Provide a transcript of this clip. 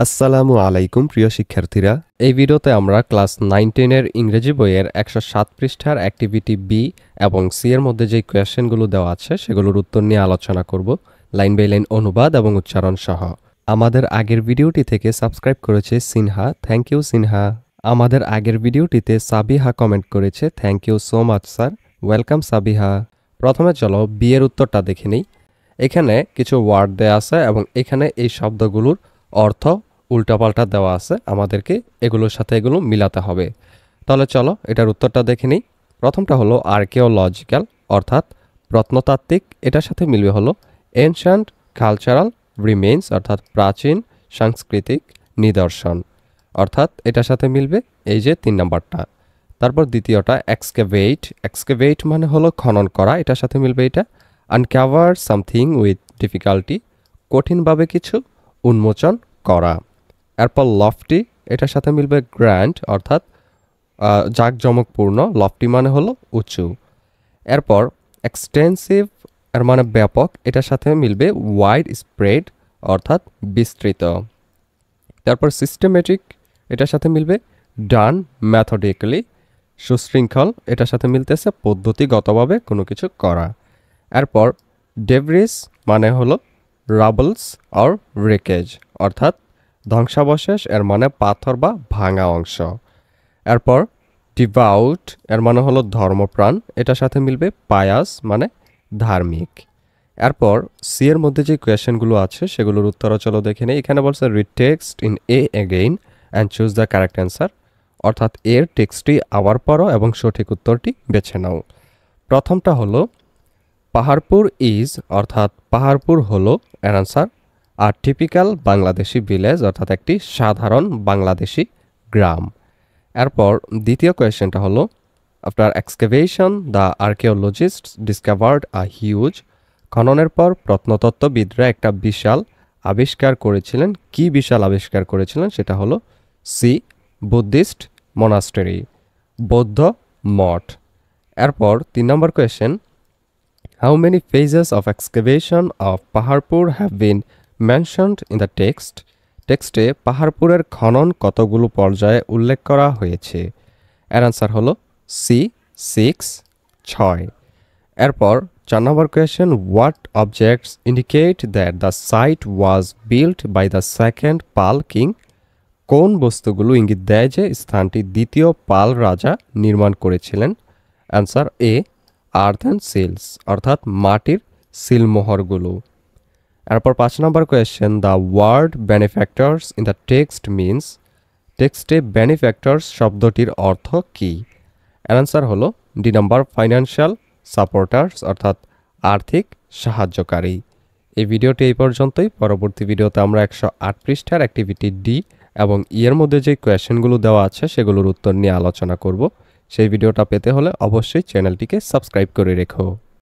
আসসালামু আলাইকুম প্রিয় শিক্ষার্থীরা। এই ভিডিওতে আমরা ক্লাস 9-10 এর ইংরেজি বইয়ের 107 পৃষ্ঠার অ্যাক্টিভিটি বি এবং সি এর মধ্যে যে কোয়েশ্চেনগুলো দেওয়া আছে সেগুলোর উত্তর নিয়ে আলোচনা করব, লাইন বাই লাইন অনুবাদ এবং উচ্চারণ সহ। আমাদের আগের ভিডিওটি থেকে সাবস্ক্রাইব করেছে সিনহা, থ্যাংক ইউ সিনহা। আমাদের আগের ভিডিওটিতে সাবিহা কমেন্ট করেছে, thank you so much sir, welcome Sabiha. প্রথমে চলো বি এর উত্তরটা দেখে নিই। এখানে কিছু ওয়ার্ড দেওয়া আছে এবং এখানে এই শব্দগুলোর অর্থ উল্টাপাল্টা দেওয়া আছে, আমাদেরকে এগুলোর সাথে এগুলো মিলাতে হবে। তাহলে চলো এটার উত্তরটা দেখে নিই। প্রথমটা হলো আর্কিওলজিক্যাল অর্থাৎ প্রত্নতাত্ত্বিক, এটার সাথে মিলবে হলো এনশান্ট কালচারাল রিমেইনস অর্থাৎ প্রাচীন সাংস্কৃতিক নিদর্শন, অর্থাৎ এটার সাথে মিলবে এই যে 3 নাম্বারটা। তারপর দ্বিতীয়টা এক্সকেভেট, এক্সকেভেট মানে হলো খনন করা, এটার সাথে মিলবে এটা আনকাভার সামথিং উইথ ডিফিকাল্টি, কঠিনভাবে কিছু উন্মোচন করা। এরপর লফটি, এটার সাথে মিলবে গ্র্যান্ড অর্থাৎ জাঁকজমকপূর্ণ, লফটি মানে হলো উঁচু। এরপর এক্সটেন্সিভ এর মানে ব্যাপক, এটার সাথে মিলবে ওয়াইড স্প্রেড অর্থাৎ বিস্তৃত। তারপর সিস্টেমেটিক, এটার সাথে মিলবে ডান ম্যাথডিক্যালি, সুশৃঙ্খল, এটার সাথে মিলতেছে পদ্ধতিগতভাবে কোনো কিছু করা। এরপর ডেব্রিস মানে হলো রাবলস অর রেকেজ অর্থাৎ ধ্বংসাবশেষ, এর মানে পাথর বা ভাঙা অংশ। এরপর ডিভাউট এর মানে হলো ধর্মপ্রাণ, এটার সাথে মিলবে পায়াস মানে ধার্মিক। এরপর সি এর মধ্যে যে কোয়েশ্চেনগুলো আছে সেগুলোর উত্তরও চলো দেখে নেই। এখানে বলছে read text in a again and choose the correct answer, অর্থাৎ এর টেক্সটটি আবার পড়ো এবং সঠিক উত্তরটি বেছে নাও। প্রথমটা হলো পাহাড়পুর ইজ অর্থাৎ পাহাড়পুর হলো এর আনসার আর টিপিক্যাল বাংলাদেশি ভিলেজ অর্থাৎ একটি সাধারণ বাংলাদেশি গ্রাম। এরপর দ্বিতীয় কোয়েশ্চেনটা হলো after excavation the archaeologists discovered a huge, খননের পর প্রত্নতত্ত্ববিদরা একটা বিশাল আবিষ্কার করেছিলেন। কি বিশাল আবিষ্কার করেছিলেন সেটা হলো সি বুদ্ধিস্ট মোনাস্টেরি, বৌদ্ধ মঠ। এরপর 3 নম্বর question, how many phases of excavation of Paharpur have been mentioned in the text? টেক্সটে পাহাড়পুরের খনন কতগুলো পর্যায়ে উল্লেখ করা হয়েছে? এর আনসার হলো সি 6। এরপর 4 নম্বর question, what objects indicate that the site was built by the second Pala king? কোন বস্তুগুলো ইঙ্গিত দেয় যে স্থানটি দ্বিতীয় পাল রাজা নির্মাণ করেছিলেন? অ্যান্সার এ আর্থেন সিলস অর্থাৎ মাটির সিলমোহরগুলো। এরপর 5 নম্বর question, the word benefactors in the text means, টেক্সটে বেনিফ্যাক্টরস শব্দটির অর্থ কী? এর আনসার হলো ডি নাম্বার ফাইন্যান্সিয়াল সাপোর্টার্স অর্থাৎ আর্থিক সাহায্যকারী। এই ভিডিওটি এই পর্যন্তই। পরবর্তী ভিডিওতে আমরা 108 পৃষ্ঠার অ্যাক্টিভিটি ডি এবং ই এর মধ্যে যে কোয়েশ্চেনগুলো দেওয়া আছে সেগুলোর উত্তর নিয়ে আলোচনা করব। সেই ভিডিওটা পেতে হলে অবশ্যই চ্যানেলটিকে সাবস্ক্রাইব করে রেখো।